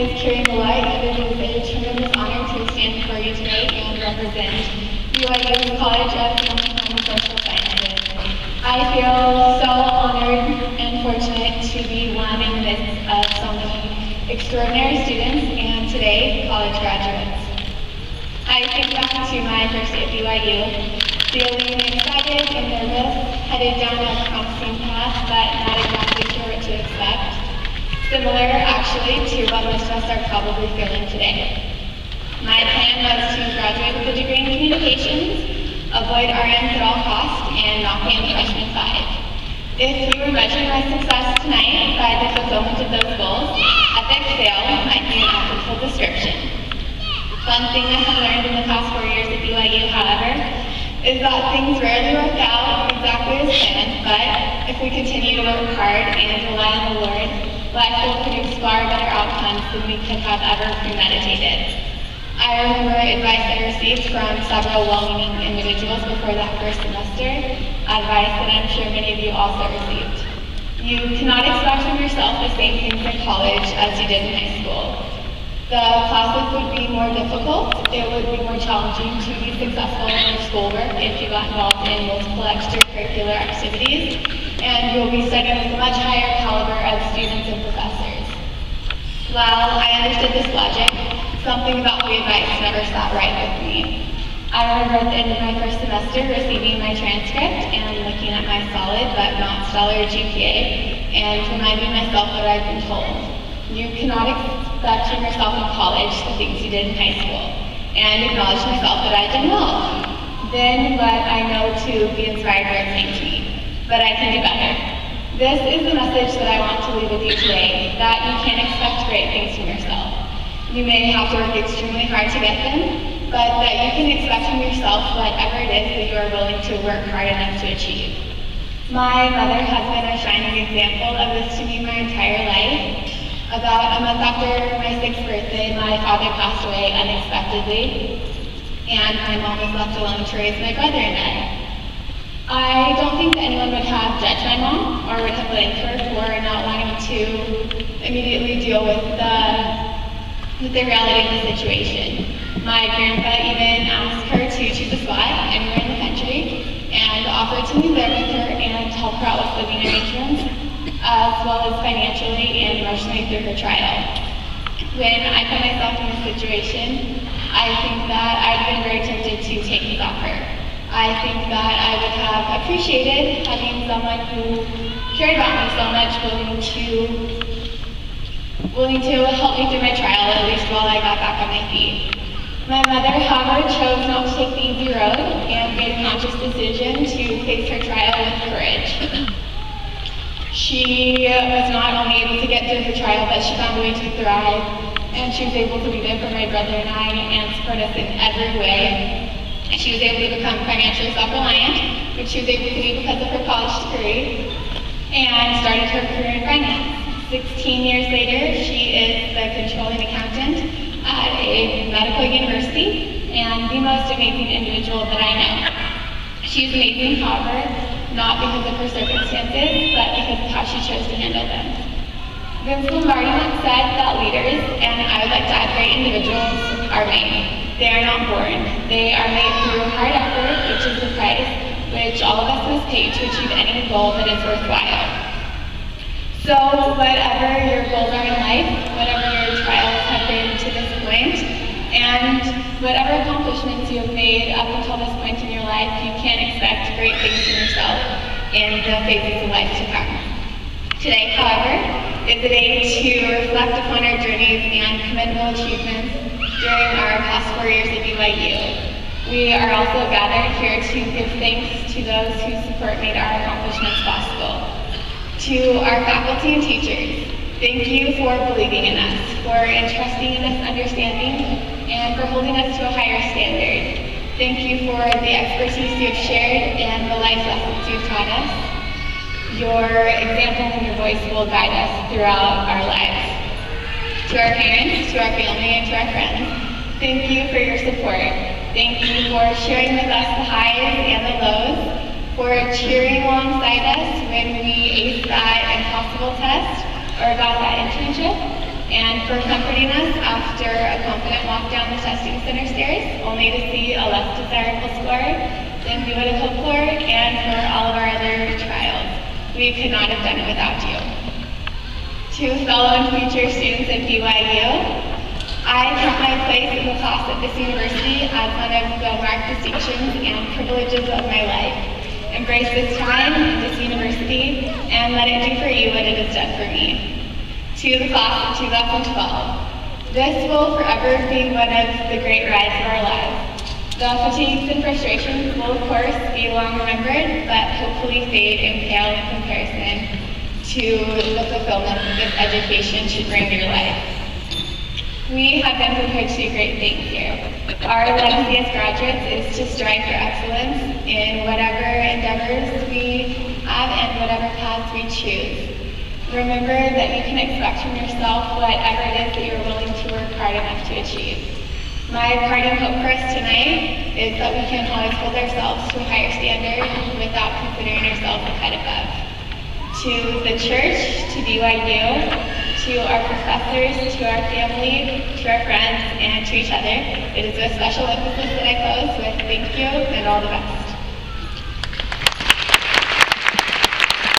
is Kierea. It is a tremendous honor to stand before you today and represent BYU College of Health and Social Sciences. I feel so honored and fortunate to be one in the midst of so many extraordinary students and today, college graduates. I think back to my first day at BYU, feeling excited and nervous, headed down a promising path, but not exactly sure what to expect. Similar, actually, to what most of us are probably feeling today. My plan was to graduate with a degree in communications, avoid RNs at all costs, and knock in freshman 5. If you were measuring my success tonight by the fulfillment of those goals, epic fail might be an applicable description. One thing I have learned in the past 4 years at BYU, however, is that things rarely work out exactly as planned, but if we continue to work hard and rely on the Lord, life will produce far better outcomes than we could have ever premeditated. I remember advice I received from several well-meaning individuals before that first semester, advice that I'm sure many of you also received. You cannot expect from yourself the same things in college as you did in high school. The classes would be more difficult, it would be more challenging to be successful in your schoolwork if you got involved in multiple extracurricular activities, and you'll be studying with a much higher caliber of students and professors. While I understood this logic, something about the advice never sat right with me. I remember at the end of my first semester receiving my transcript and looking at my solid but not stellar GPA and reminding myself what I've been told. You cannot expect from yourself in college the things you did in high school, and acknowledge myself that I did well. Then let I know to be inspired where it came to me, but I can do better. This is the message that I want to leave with you today, that you can expect great things from yourself. You may have to work extremely hard to get them, but that you can expect from yourself whatever it is that you are willing to work hard enough to achieve. My mother has been a shining example of this to me my entire life. About a month after my 6th birthday, my father passed away unexpectedly, and my mom was left alone to raise my brother and I. I don't think that anyone would have judged my mom or would have blamed her for not wanting to immediately deal with the reality of the situation. My grandpa even asked her to choose a spot anywhere in the country and offered to move there with her and help her out with living arrangements, as well as financially and emotionally through her trial. When I put myself in this situation, I think that I'd been very tempted to take his offer. I think that I would have appreciated having someone who cared about me so much willing to help me through my trial, at least while I got back on my feet. My mother, however, chose not to take the easy road and made a conscious decision to face her trial with courage. She was not only able to get through her trial, but she found a way to thrive, and she was able to be there for my brother and I and support us in every way. She was able to become financially self-reliant, which she was able to do because of her college degree, and started her career in finance. 16 years later, she is the controlling accountant at a medical university and the most amazing individual that I know. She's amazing, however, not because of her circumstances, but because of how she chose to handle them. Vince Lombardi once said that leaders, and I would like to add great individuals, are made. They are not born. They are made through hard effort, which is the price which all of us must pay to achieve any goal that is worthwhile. So whatever your goals are in life, whatever your trials have been to this point, and whatever accomplishments you have made up until this point in your life, you can expect great things from yourself in the phases of life to come. Today, however, is a day to reflect upon our journeys and commendable achievements during our past 4 years at BYU. We are also gathered here to give thanks to those whose support made our accomplishments possible. To our faculty and teachers, thank you for believing in us, for entrusting in us understanding, and for holding us to a higher standard. Thank you for the expertise you have shared and the life lessons you've taught us. Your example and your voice will guide us throughout our lives. To our parents, to our family, and to our friends, thank you for your support. Thank you for sharing with us the highs and the lows, for cheering alongside us when we aced that impossible test or got that internship, and for comforting us after a confident walk down the testing center stairs, only to see a less desirable score than we would have hoped for, and for all of our other trials. We could not have done it without you. To fellow and future students at BYU, I count my place in the class at this university as one of the marked distinctions and privileges of my life. Embrace this time in this university and let it do for you what it has done for me. To the class of 2012, this will forever be one of the great rides of our lives. The fatigues and frustrations will of course be long remembered, but hopefully fade and pale in comparison to the fulfillment that this education should bring to your life. We have been prepared to do great things here. Our legacy as graduates is to strive for excellence in whatever endeavors we have and whatever paths we choose. Remember that you can expect from yourself whatever it is that you're willing to work hard enough to achieve. My parting hope for us tonight is that we can always hold ourselves to a higher standard without considering ourselves ahead above. To the church, to BYU, to our professors, to our family, to our friends, and to each other, it is with special emphasis that I close with thank you and all the best.